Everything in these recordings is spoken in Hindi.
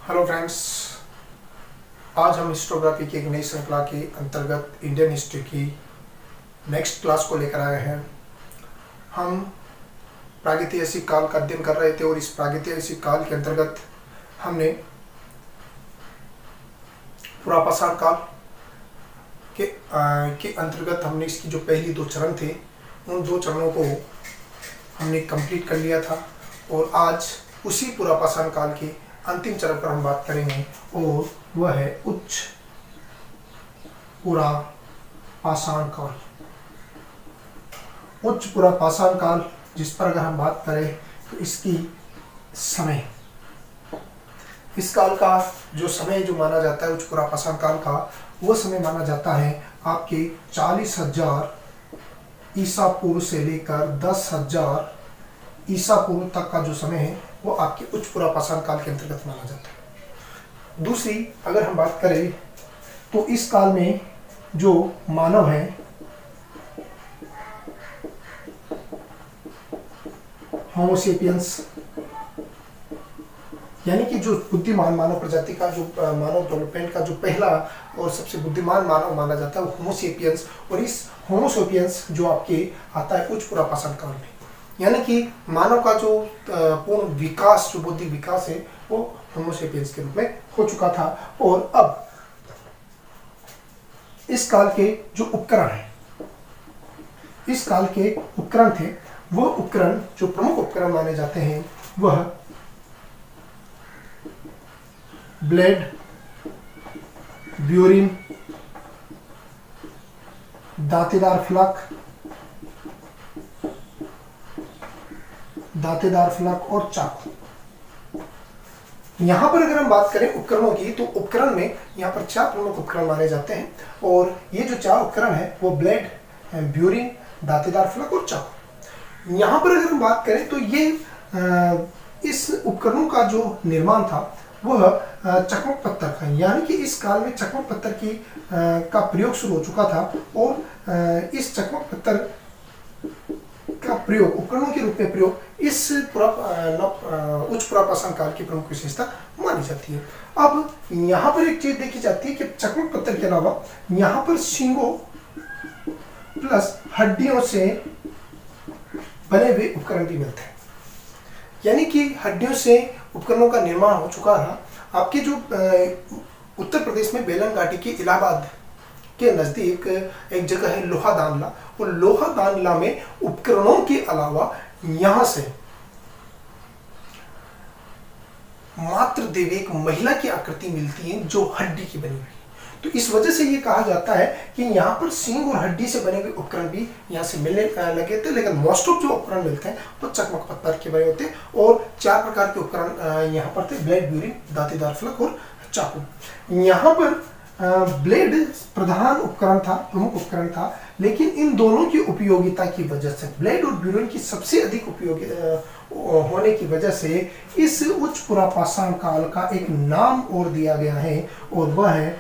हेलो फ्रेंड्स, आज हम हिस्टोग्राफी की एक नई श्रृंखला के अंतर्गत इंडियन हिस्ट्री की नेक्स्ट क्लास को लेकर आए हैं। हम प्रागैतिहासिक काल का अध्ययन कर रहे थे और इस प्रागैतिहासिक काल के अंतर्गत हमने पुरापाषाण काल के अंतर्गत हमने इसकी जो पहली दो चरण थे उन दो चरणों को हमने कंप्लीट कर लिया था और आज उसी पुरापाषाण काल के अंतिम चरण पर हम बात करेंगे और वह है उच्च पुरापाषाण काल। उच्च पुरापाषाण काल जिस पर अगर हम बात करें तो इसकी समय, इस काल का जो समय जो माना जाता है उच्च पुरापाषाण काल का, वह समय माना जाता है आपके 40,000 ईसा पूर्व से लेकर 10,000 ईसा पूर्व तक का जो समय है वो आपके उच्च पुरापाषाण काल के अंतर्गत माना जाता है। दूसरी अगर हम बात करें तो इस काल में जो मानव है होमो सेपियंस, यानी कि जो बुद्धिमान मानव प्रजाति का जो मानव डेवलपमेंट का जो पहला और सबसे बुद्धिमान मानव माना जाता है वो होमो सेपियंस, और इस होमो सेपियंस जो आपके आता है उच्च पुरापाषाण काल में, यानी कि मानव का जो पूर्ण विकास, जो बौद्धिक विकास है वो होमो सेपियंस के रूप में हो चुका था। और अब इस काल के जो उपकरण हैं, इस काल के उपकरण थे, वह उपकरण जो प्रमुख उपकरण माने जाते हैं वह ब्लेड, ब्यूरिन, दांतेदार फलक और चाकू। यहां पर अगर हम बात करें उपकरणों की तो उपकरण में यहां पर 4 प्रमुख उपकरण माने जाते हैं और ये जो 4 उपकरण है वो ब्लेड, ब्यूरिन, दांतेदार फलक और चाकू। यहां पर अगर हम बात करें तो ये इस उपकरणों का जो निर्माण था वह चकमक पत्थर का, यानी कि इस काल में चकमक पत्थर की का प्रयोग शुरू हो चुका था और इस चकमक पत्थर का प्रयोग उपकरणों के रूप में प्रयोग इस उच्च पुरापाषाण काल की प्रमुख विशेषता मानी जाती है। अब यहाँ पर एक चीज देखी जाती है कि चकमक पत्थर के अलावा यहाँ पर सींगों प्लस हड्डियों से बने हुए उपकरण भी मिलते हैं, यानी कि हड्डियों से उपकरणों का निर्माण हो चुका था। आपके जो उत्तर प्रदेश में बेलन घाटी के इलाहाबाद के नजदीक एक जगह है लोहा दानला, और लोहा दानला में उपकरणों के अलावा यहां से मात्र देवी एक महिला की आकृति मिलती है जो हड्डी की बनी हुई। तो इस वजह से ये कहा जाता है कि यहाँ पर सींग और हड्डी से बने हुए उपकरण भी यहाँ से मिलने लगे थे, लेकिन मोस्ट ऑफ जो उपकरण मिलते हैं वो चकमक पत्थर के बने होते हैं। और 4 प्रकार के उपकरण यहाँ पर थे, ब्लेड, ब्यूरिन, दांतेदार फलक और चाकू। यहाँ पर ब्लेड प्रधान उपकरण था, प्रमुख उपकरण था, लेकिन इन दोनों की उपयोगिता की वजह से, ब्लेड और ब्यूरिन की सबसे अधिक उपयोगी होने की वजह से इस उच्च पुरापाषाण काल का एक नाम और दिया गया है और वह है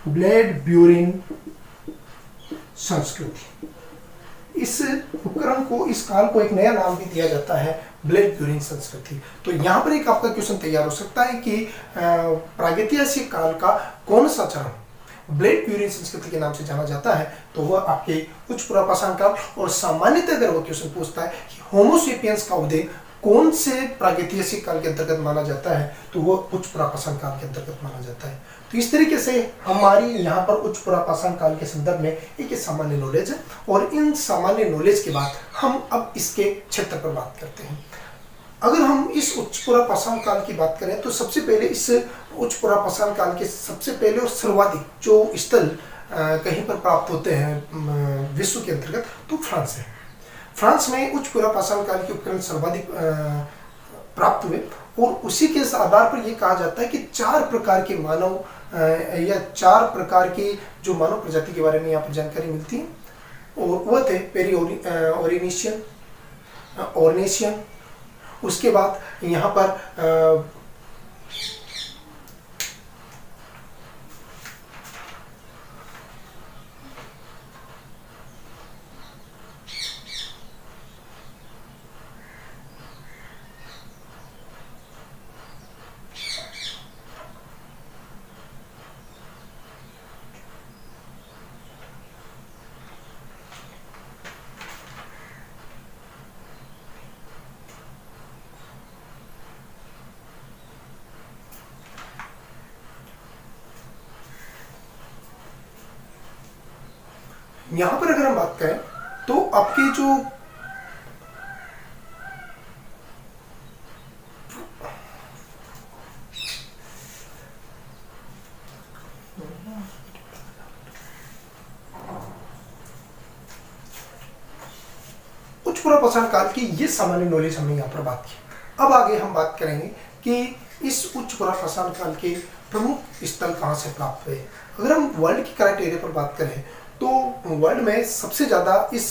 ब्लेड ब्यूरिन संस्कृति। इस उपकरण को, इस काल को एक नया नाम भी दिया जाता है, ब्लेड ब्यूरिन संस्कृति। तो यहाँ पर एक आपका क्वेश्चन तैयार हो सकता है कि प्रागैतिहासिक काल का कौन सा चरण ब्लेड ब्यूरिन संस्कृति के नाम से जाना जाता है, तो वह आपके उच्च पुरापाषाण काल। और सामान्यतः अगर वो क्वेश्चन पूछता है कि होमो सेपियंस का उदय कौन से प्रागैतिहासिक काल के अंतर्गत माना जाता है, तो वह उच्च पुरापाषाण काल के अंतर्गत माना जाता है। तो इस तरीके से हमारी यहाँ पर उच्च पुरापाषाण काल के संदर्भ में एक सामान्य नॉलेज है, और इन सामान्य नॉलेज के बाद हम अब इसके क्षेत्र पर बात करते हैं। अगर हम इस उच्च पुरापाषाण काल की बात करें तो सबसे पहले इस उच्च पुरापाषाण काल के सबसे पहले और सर्वाधिक जो स्थल कहीं पर प्राप्त होते हैं विश्व के अंतर्गत, तो फ्रांस है। फ्रांस में उच्च पुरापाषाण काल के उपकरण सर्वाधिक प्राप्त हुए, और उसी के आधार पर यह कहा जाता है कि 4 प्रकार के मानव या 4 प्रकार की जो मानव प्रजाति के बारे में यहाँ पर जानकारी मिलती है, और वह थे पेरी ऑर्नेशियन। उसके बाद यहाँ पर यहां पर अगर हम बात करें तो आपके जो उच्च पुनर्पाषाण काल की ये सामान्य नॉलेज हमने यहाँ पर बात की। अब आगे हम बात करेंगे कि इस उच्च पुनर्पाषाण काल के प्रमुख स्थल कहाँ से प्राप्त हुए। अगर हम वर्ल्ड की क्राइटेरिया पर बात करें तो वर्ल्ड में सबसे ज़्यादा इस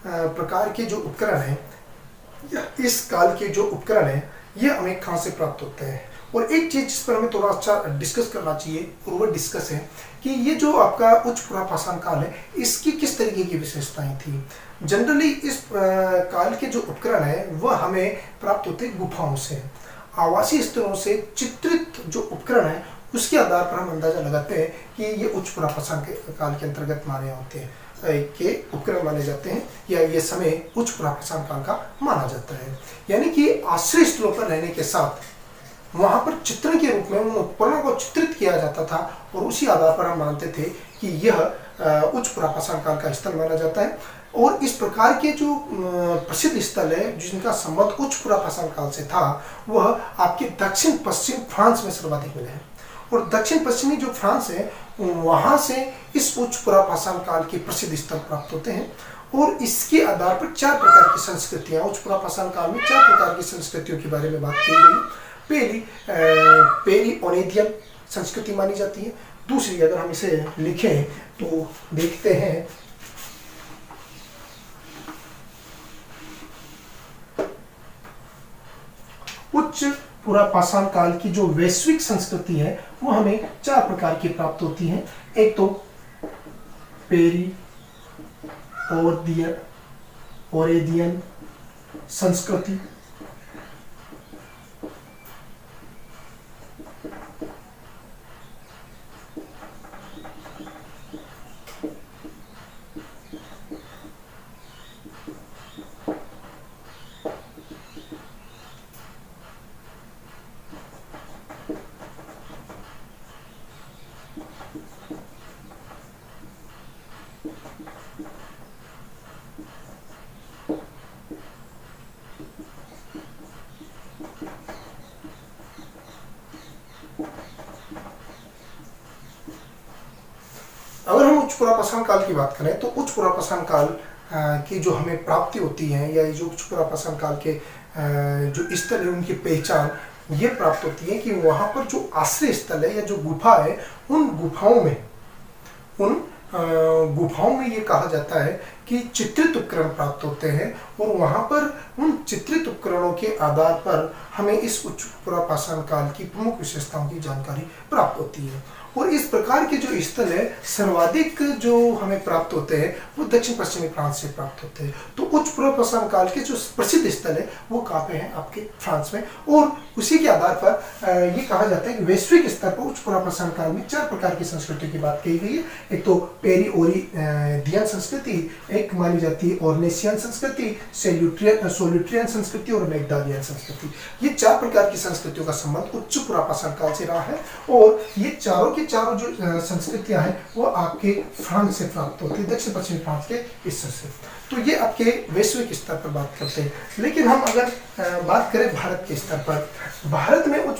प्रकार के जो उपकरण हैं या इस काल के जो उपकरण हैं ये हमें कहाँ से प्राप्त होते हैं। और एक चीज़ जिस पर हमें थोड़ा अच्छा डिस्कस करना चाहिए और वो डिस्कस है कि ये जो आपका उच्च पुनर्पाषाण काल है इसकी किस तरीके की विशेषताएं थी। जनरली इस काल के जो उपकरण है वह हमें प्राप्त होते हैं गुफाओं से, आवासीय स्थलों से चित्रित जो उपकरण है उसके आधार पर हम अंदाजा लगाते हैं कि ये उच्च पुनर्पाषाण काल के अंतर्गत माने होते हैं के उपकरण माने जाते हैं या ये समय उच्च पुनर्पाषाण काल का माना जाता है। यानी कि आश्रय स्थलों पर रहने के साथ वहां पर चित्रण के रूप में उन उपकरणों को चित्रित किया जाता था और उसी आधार पर हम मानते थे कि यह उच्च पुनर्पाषाण काल का स्थल माना जाता है। और इस प्रकार के जो प्रसिद्ध स्थल है जिनका संबंध उच्च पुनर्पाषाण काल से था वह आपके दक्षिण पश्चिम फ्रांस में सर्वाधिक मिले हैं। और दक्षिण पश्चिमी जो फ्रांस है वहां से इस उच्च पुनर्पाषाण काल के प्रसिद्ध स्थल प्राप्त होते हैं। और इसके आधार पर 4 प्रकार की संस्कृतियां उच्च पुनर्पाषाण काल में 4 प्रकार की संस्कृतियों के बारे में बात की गई। पहली ओनेदियन संस्कृति मानी जाती है। दूसरी अगर हम इसे लिखें तो देखते हैं उच्च पुनर्पाषाण काल की जो वैश्विक संस्कृति है वो हमें 4 प्रकार की प्राप्त होती है। एक तो पेरी ओरेदियन संस्कृति, अगर हम उच्च पुनर्पाषाण काल की बात करें तो उच्च पुनर्पाषाण काल की जो हमें प्राप्ति होती है या जो उच्च पुनर्पाषाण काल के जो स्थल है उनकी पहचान ये प्राप्त होती है कि वहाँ पर जो आश्रय स्थल है या जो गुफा है उन गुफाओं में ये कहा जाता है कि चित्रित उपकरण प्राप्त होते हैं। और वहाँ पर उन चित्रित उपकरणों के आधार पर हमें इस उच्च पुनर्पाषाण काल की प्रमुख विशेषताओं की जानकारी प्राप्त होती है। और इस प्रकार के जो स्थल है सर्वाधिक जो हमें प्राप्त होते हैं वो दक्षिण पश्चिमी फ्रांस से प्राप्त होते हैं। तो उच्च पुनर्पाषाण काल के जो प्रसिद्ध स्थल है वो कहाँ पे हैं आपके फ्रांस में। और उसी के आधार पर ये कहा जाता है कि वैश्विक स्तर पर उच्च पुनर्पाषाण काल में 4 प्रकार की संस्कृति की बात कही गई है। एक तो पेरी ओरिदियन संस्कृति, एक मानी जाती है ऑर्नेशियन संस्कृति, सोल्यूट्रियन संस्कृति और मैगडालियन संस्कृति। ये 4 प्रकार की संस्कृतियों का संबंध उच्च पुनर्पाषाण काल से रहा है। और ये चारों जो संस्कृतियां हैं वो आपके फ्रांस से प्राप्त होती है, दक्षिण पश्चिमी फ्रांस के हिस्से से। तो ये आपके वैश्विक स्तर पर बात करते हैं। लेकिन हम अगर बात करें भारत के स्तर पर, भारत में उच्च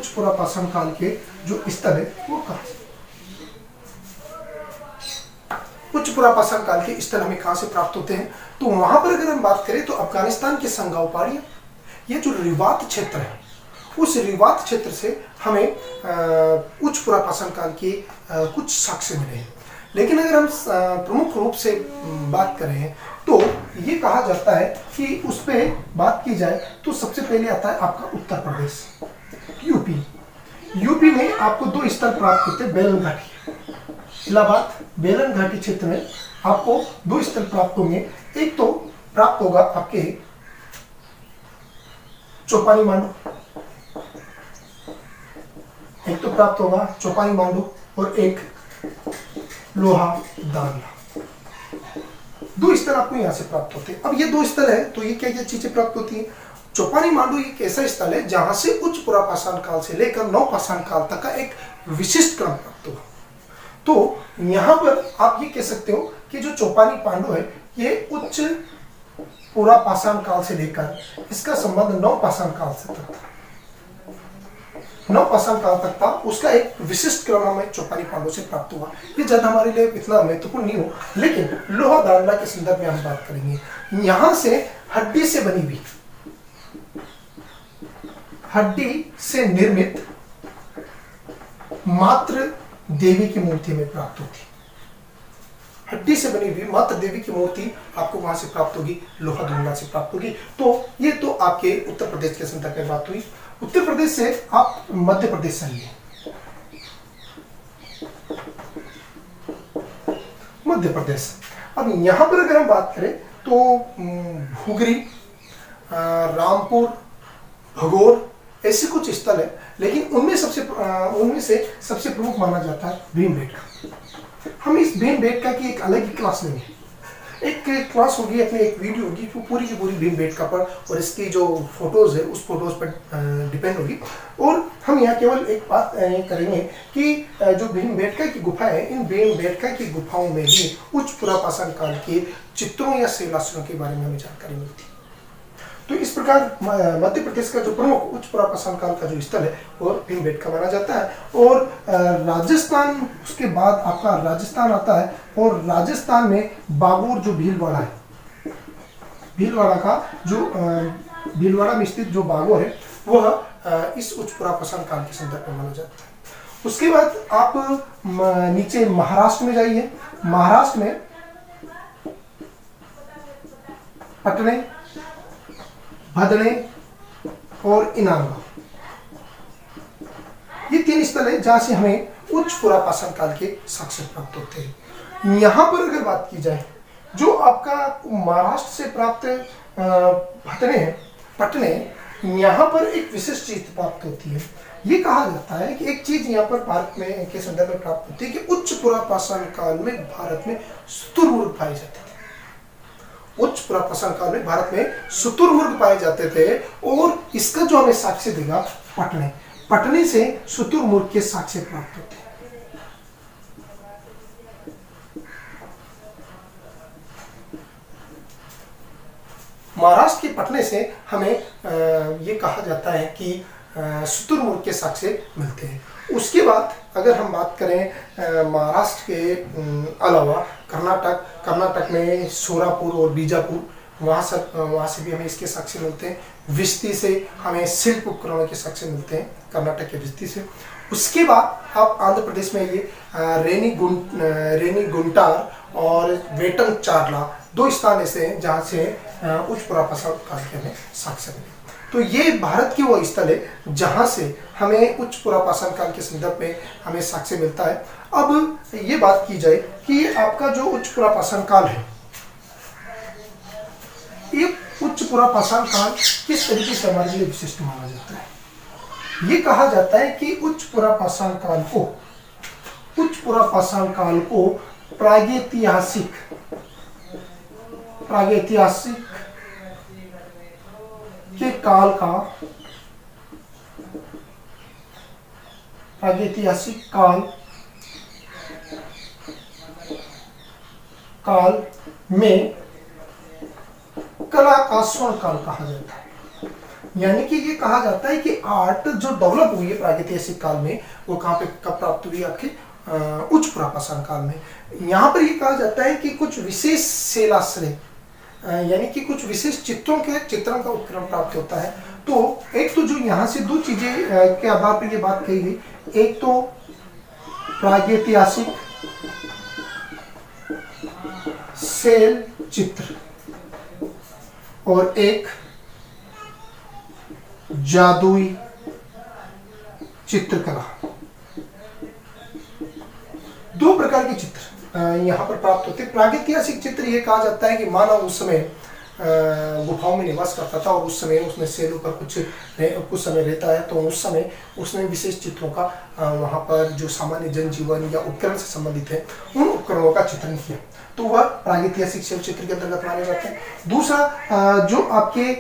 पुनर्पाषाण काल के जो स्तर है वो कहाँ से, उच्च पुनर्पाषाण काल के स्तर हमें कहाँ से प्राप्त होते हैं। तो वहां पर अगर हम बात करें तो अफगानिस्तान के संगाव पहाड़ियां, ये जो रिवात क्षेत्र है उस रिवात क्षेत्र से हमें उच्च पुनर्पाषाण काल के कुछ साक्ष्य मिले हैं। लेकिन अगर हम प्रमुख रूप से बात करें तो ये कहा जाता है कि उस पर बात की जाए तो सबसे पहले आता है आपका उत्तर प्रदेश, यूपी में आपको 2 स्थल प्राप्त होते हैं। बेलन घाटी, इलाहाबाद बेलन घाटी क्षेत्र में आपको 2 स्थल प्राप्त होंगे। एक तो प्राप्त होगा आपके चौपानी मांडू, और एक लोहा दागला। 2 स्थल आपको यहाँ से प्राप्त होते हैं। अब ये 2 स्थल है तो ये क्या क्या चीजें प्राप्त होती हैं। चौपानी मांडू एक ऐसा स्थल है जहां से उच्च पुनर्पाषाण काल से लेकर नवपाषाण काल तक का एक विशिष्ट क्रम प्राप्त हुआ। तो यहाँ पर आप ये कह सकते हो कि जो चौपानी पांडु है ये उच्च पूरा पाषाण काल से लेकर इसका संबंध नव पाषाण काल से तक था, नव पाषाण काल तक था। उसका एक विशिष्ट क्रम हमें चौपानी पांडु से प्राप्त हुआ। ये ज्यादा हमारे लिए इतना महत्वपूर्ण नहीं हो, लेकिन लोहा दांडा के संदर्भ में हम बात करेंगे। यहां से हड्डी से बनी हुई, हड्डी से निर्मित मात्र देवी की मूर्ति में प्राप्त होती, हड्डी से बनी हुई मात्र देवी की मूर्ति आपको वहां से प्राप्त होगी, लोहा दांडा से प्राप्त होगी। तो ये तो आपके उत्तर प्रदेश के संदर्भ में बात हुई। उत्तर प्रदेश से आप मध्य प्रदेश से आइए। मध्य प्रदेश, अब यहां पर अगर हम बात करें तो भूगरी, रामपुर, भगोर ऐसे कुछ स्थल है, लेकिन उनमें से सबसे प्रमुख माना जाता है भीमबेटका। हम इस भीमबेटका की एक अलग ही क्लास लेंगे, एक क्लास होगी, अपनी एक वीडियो होगी जो पूरी की पूरी भीमबेटका पर और इसकी जो फोटोज है उस फोटोज पर डिपेंड होगी। और हम यहाँ केवल एक बात करेंगे कि जो भीमबेटका की गुफा है, इन भीमबेटका की गुफाओं में भी उच्च पुरापाषाण काल के चित्रों या शिलाश्रयों के बारे में हमें जानकारी मिलती है। तो इस प्रकार मध्य प्रदेश का जो प्रमुख उच्च पुरापाषाण काल का जो स्थल है वो भीमबेटका माना जाता है। और राजस्थान, उसके बाद आपका राजस्थान आता है, और राजस्थान में बागोर जो भीलवाड़ा है, भीलवाड़ा का जो भीलवाड़ा में स्थित जो बागोर है वह इस उच्च पुरापाषाण काल के संदर्भ में माना जाता है। उसके बाद आप नीचे महाराष्ट्र में जाइए। महाराष्ट्र में पटने, भदणे और इनामगांव, ये तीन स्थल है जहां से हमें उच्च पुरापाषाण काल के साक्ष्य प्राप्त होते हैं। यहां पर अगर बात की जाए, जो आपका महाराष्ट्र से प्राप्त भदणे है, पटने, यहां पर एक विशिष्ट चीज प्राप्त होती है। ये कहा जाता है कि एक चीज यहाँ पर भारत में के संदर्भ में प्राप्त होती है कि उच्च पुरापाषाण काल में भारत में शुतुरमुर्ग पाए जाते थे। उच्च पुरापाषाण काल में भारत में शुतुरमुर्ग पाए जाते थे, और इसका जो हमें साक्ष्य देगा पटने, पटने से शुतुरमुर्ग के साक्ष्य प्राप्त होते हैं। महाराष्ट्र के पटने से हमें ये कहा जाता है कि शुतुरमुर्ग के साक्ष्य मिलते हैं। उसके बाद अगर हम बात करें महाराष्ट्र के अलावा कर्नाटक में सोलापुर और बीजापुर, वहाँ से भी हमें इसके साक्ष्य मिलते हैं। विस्ती से हमें शिल्प उपकरणों के साक्ष्य मिलते हैं, कर्नाटक के विस्ती से। उसके बाद आप आंध्र प्रदेश में ये रेनीगुंटार और वेटनचार्ला दो स्थान ऐसे हैं जहाँ से उच्च पुरापाषाण काल के हमें साक्ष्य मिले। तो ये भारत की वो स्थल है जहां से हमें उच्च पुरापाषाण काल के संदर्भ में हमें साक्ष्य मिलता है। अब ये बात की जाए कि आपका जो उच्च पुरापाषाण काल है, ये उच्च पुरापाषाण काल किस तरीके से हमारे लिए विशिष्ट माना जाता है। ये कहा जाता है कि उच्च पुरापाषाण काल को प्रागैतिहासिक के काल का, प्रागैतिहासिक काल में कला का स्वर्ण काल कहा जाता है। यानी कि ये कहा जाता है कि आर्ट जो डेवलप हुई है प्रागैतिहासिक काल में, वो कहाँ पे कब प्राप्त हुई आपके उच्च पुरापाषाण काल में। यहाँ पर ये कहा जाता है कि कुछ विशेष शिलाश्रय, यानी कि कुछ विशेष चित्रण का उपक्रम प्राप्त होता है। तो एक तो जो यहाँ से दो चीजें के आधार पर ये बात कही गई, एक तो प्रागैतिहासिक शैल चित्र और एक जादुई चित्रकला, दो प्रकार के चित्र यहाँ पर प्राप्त होते हैं। प्रागैतिहासिक चित्र ये कहा जाता है कि मानव उस समय गुफाओं में निवास करता था और उस समय उसने शैलों पर कुछ समय रहता है, तो उस समय उसने विशेष चित्रों का वहाँ पर जो सामान्य जनजीवन या उपकरण से संबंधित है उन उपकरणों का चित्रण किया, तो वह प्रागैतिहासिक शैल चित्र के अंतर्गत माने जाते हैं। दूसरा जो आपके